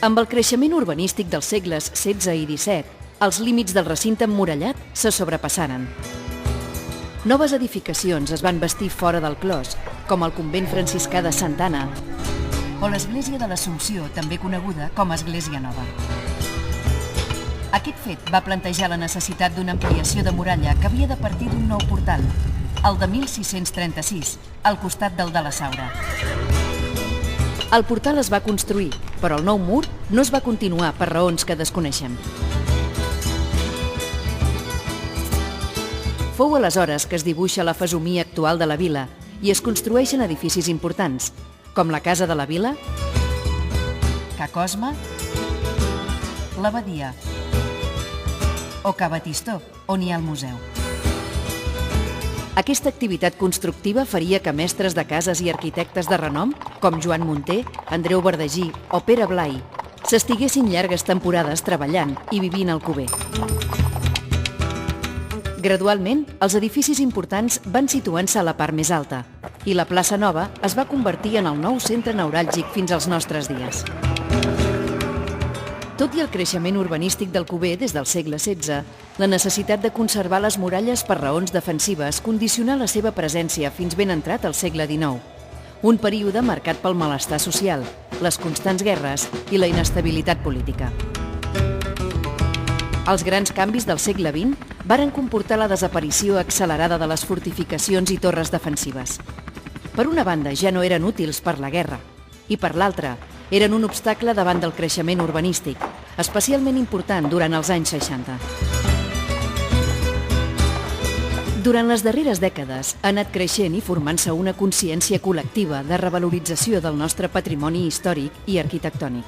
Amb el creixement urbanístic dels segles XVI i XVII, els límits del recinte emmurallat se sobrepassaren. Noves edificacions es van bastir fora del clos, com el convent franciscà de Santa Anna o l'església de l'Assumpció, també coneguda com a Església Nova. Aquest fet va plantejar la necessitat d'una ampliació de muralla que havia de partir d'un nou portal, el de 1636, al costat del de la Saura. El portal es va construir, però el nou mur no es va continuar per raons que desconeixem. Fou aleshores que es dibuixa la fesomia actual de la vila i es construeixen edificis importants, com la Casa de la Vila, Ca Cosme, l'Abadia o Ca Batistó, on hi ha el museu. Aquesta activitat constructiva faria que mestres de cases i arquitectes de renom, com Joan Munter, Andreu Verdagí o Pere Blai, s'estiguessin llargues temporades treballant i vivint al Cuber. Gradualment, els edificis importants van situant-se a la part més alta i la plaça Nova es va convertir en el nou centre neuràlgic fins als nostres dies. Tot i el creixement urbanístic del Cuber des del segle XVI, la necessitat de conservar les muralles per raons defensives condicionà la seva presència fins ben entrat al segle XIX, un període marcat pel malestar social, les constants guerres i la inestabilitat política. Els grans canvis del segle XX varen comportar la desaparició accelerada de les fortificacions i torres defensives. Per una banda, ja no eren útils per la guerra, i per l'altra, eren un obstacle davant del creixement urbanístic, especialment important durant els anys 60. Durant les darreres dècades ha anat creixent i formant-se una consciència col·lectiva de revalorització del nostre patrimoni històric i arquitectònic.